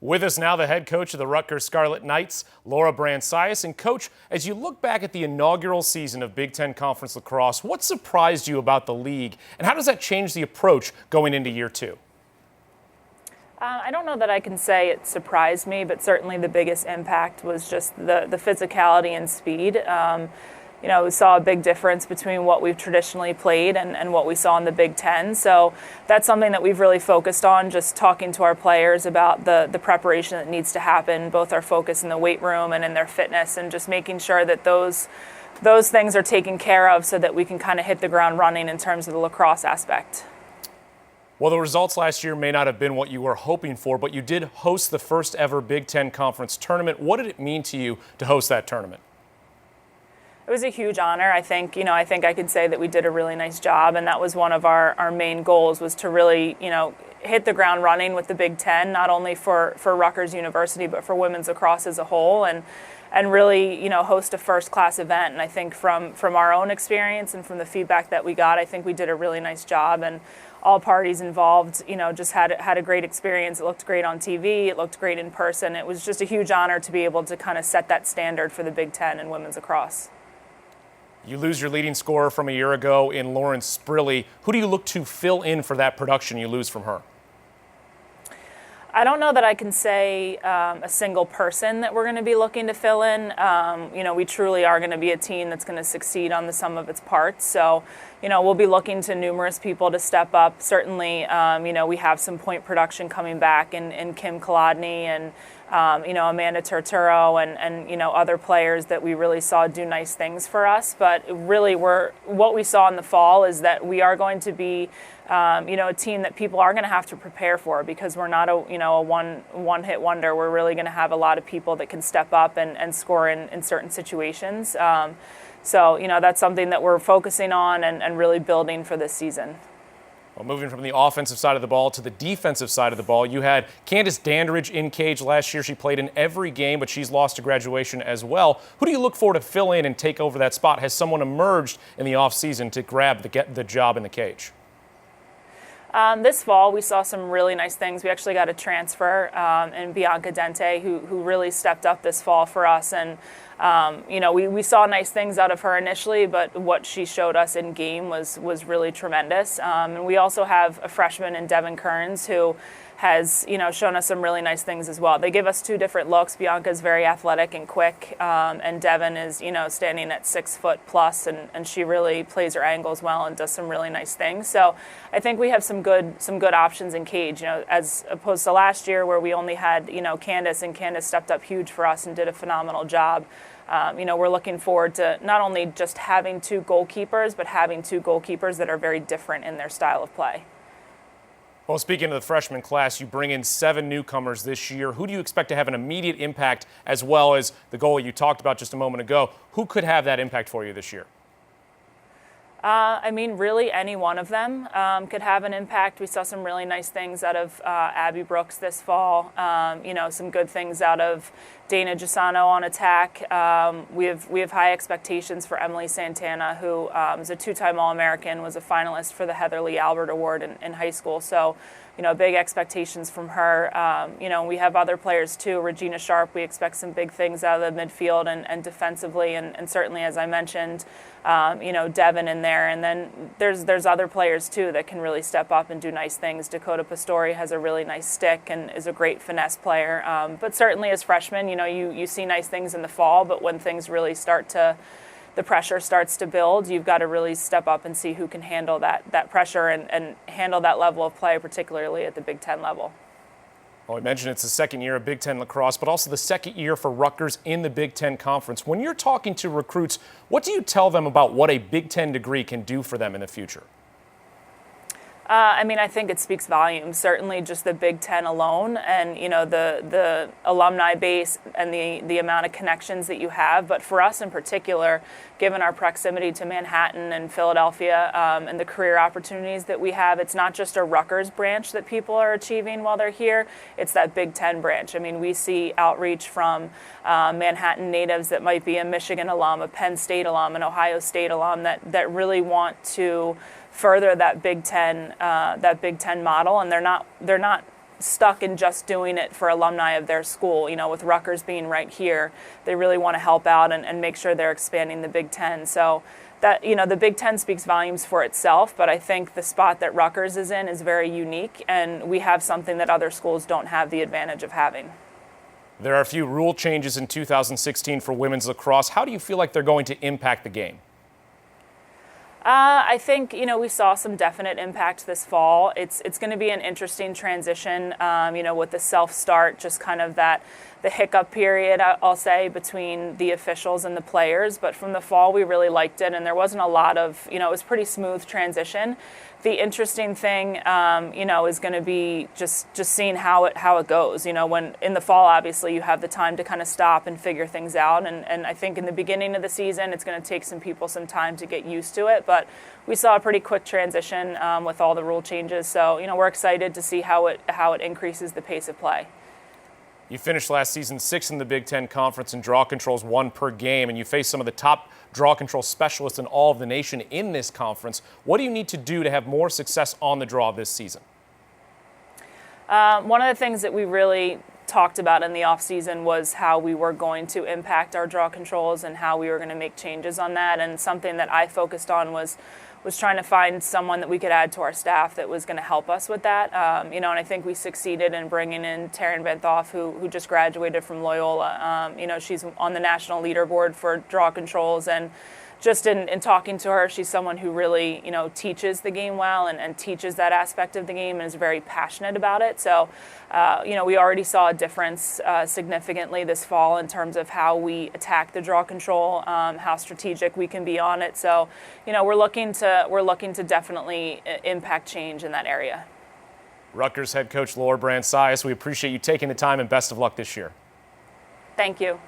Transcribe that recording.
With us now, the head coach of the Rutgers Scarlet Knights, Laura Brand-Sias. And Coach, as you look back at the inaugural season of Big Ten Conference Lacrosse, what surprised you about the league, and how does that change the approach going into year two? I don't know that I can say it surprised me, but certainly the biggest impact was just the physicality and speed. We saw a big difference between what we've traditionally played and what we saw in the Big Ten. So that's something that we've really focused on, just talking to our players about the preparation that needs to happen, both our focus in the weight room and in their fitness, and just making sure that those things are taken care of so that we can kind of hit the ground running in terms of the lacrosse aspect. Well, the results last year may not have been what you were hoping for, but you did host the first ever Big Ten Conference tournament. What did it mean to you to host that tournament? It was a huge honor. I think I could say that we did a really nice job, and that was one of our main goals, was to really, hit the ground running with the Big Ten, not only for Rutgers University, but for women's lacrosse as a whole, and really, host a first-class event. And I think from our own experience and from the feedback that we got, I think we did a really nice job, and all parties involved, just had a great experience. It looked great on TV. It looked great in person. It was just a huge honor to be able to kind of set that standard for the Big Ten and women's lacrosse. You lose your leading scorer from a year ago in Lauren Sprilly. Who do you look to fill in for that production you lose from her? I don't know that I can say a single person that we're going to be looking to fill in. We truly are going to be a team that's going to succeed on the sum of its parts. So, we'll be looking to numerous people to step up. Certainly, we have some point production coming back in Kim Kolodny and Amanda Turturro and other players that we really saw do nice things for us. But really, what we saw in the fall is that we are going to be a team that people are going to have to prepare for, because we're not a one-hit wonder. We're really going to have a lot of people that can step up and score in certain situations. So that's something that we're focusing on and really building for this season. Well, moving from the offensive side of the ball to the defensive side of the ball, you had Candace Dandridge in cage last year. She played in every game, but she's lost to graduation as well. Who do you look for to fill in and take over that spot? Has someone emerged in the offseason to grab the job in the cage? This fall, we saw some really nice things. We actually got a transfer in Bianca Dente, who really stepped up this fall for us. And, we saw nice things out of her initially, but what she showed us in game was really tremendous. And we also have a freshman in Devin Kearns, who has, shown us some really nice things as well. They give us two different looks. Bianca's very athletic and quick, and Devin is, standing at 6 foot plus, and she really plays her angles well and does some really nice things. So I think we have some good options in cage, as opposed to last year where we only had, Candace, and Candace stepped up huge for us and did a phenomenal job. We're looking forward to not only just having two goalkeepers, but having two goalkeepers that are very different in their style of play. Well, speaking of the freshman class, you bring in 7 newcomers this year. Who do you expect to have an immediate impact, as well as the goalie you talked about just a moment ago? Who could have that impact for you this year? Really any one of them could have an impact. We saw some really nice things out of Abby Brooks this fall. Some good things out of Dana Gisano on attack. We have high expectations for Emily Santana, who is a 2-time All-American, was a finalist for the Heather Lee Albert Award in high school. So, big expectations from her. We have other players too. Regina Sharp, we expect some big things out of the midfield and defensively, and certainly, as I mentioned, Devin in there. And then there's other players too that can really step up and do nice things. Dakota Pastori has a really nice stick and is a great finesse player. But certainly as freshmen, you see nice things in the fall, but when things really the pressure starts to build, you've got to really step up and see who can handle that pressure and handle that level of play, particularly at the Big Ten level. Well, I mentioned it's the second year of Big Ten lacrosse, but also the second year for Rutgers in the Big Ten Conference. When you're talking to recruits, what do you tell them about what a Big Ten degree can do for them in the future? I think it speaks volumes. Certainly just the Big Ten alone and, the alumni base and the amount of connections that you have. But for us in particular, given our proximity to Manhattan and Philadelphia and the career opportunities that we have, it's not just a Rutgers branch that people are achieving while they're here. It's that Big Ten branch. We see outreach from Manhattan natives that might be a Michigan alum, a Penn State alum, an Ohio State alum that really want to further that Big Ten model, and they're not stuck in just doing it for alumni of their school. You know, with Rutgers being right here, they really want to help out and make sure they're expanding the Big Ten. So that, you know, the Big Ten speaks volumes for itself, but I think the spot that Rutgers is in is very unique, and we have something that other schools don't have the advantage of having. There are a few rule changes in 2016 for women's lacrosse. How do you feel like they're going to impact the game? I think, you know, we saw some definite impact this fall. It's going to be an interesting transition, you know, with the self-start, just kind of the hiccup period, I'll say, between the officials and the players. But from the fall, we really liked it, and there wasn't a lot of, you know, it was pretty smooth transition. The interesting thing, you know, is going to be just seeing how it goes. You know, when in the fall, obviously, you have the time to kind of stop and figure things out. And I think in the beginning of the season, it's going to take some people some time to get used to it. But we saw a pretty quick transition with all the rule changes. So, you know, we're excited to see how it increases the pace of play. You finished last season 6th in the Big Ten Conference in draw controls, 1 per game, and you faced some of the top draw control specialists in all of the nation in this conference. What do you need to do to have more success on the draw this season? One of the things that we really talked about in the offseason was how we were going to impact our draw controls and how we were going to make changes on that. And something that I focused on was trying to find someone that we could add to our staff that was going to help us with that. You know, and I think we succeeded in bringing in Taryn Benthoff, who just graduated from Loyola. You know, she's on the national leaderboard for draw controls, and just in talking to her, she's someone who really, you know, teaches the game well and teaches that aspect of the game and is very passionate about it. So, you know, we already saw a difference significantly this fall in terms of how we attack the draw control, how strategic we can be on it. So, you know, we're looking to definitely impact change in that area. Rutgers head coach Brand-Sias, we appreciate you taking the time, and best of luck this year. Thank you.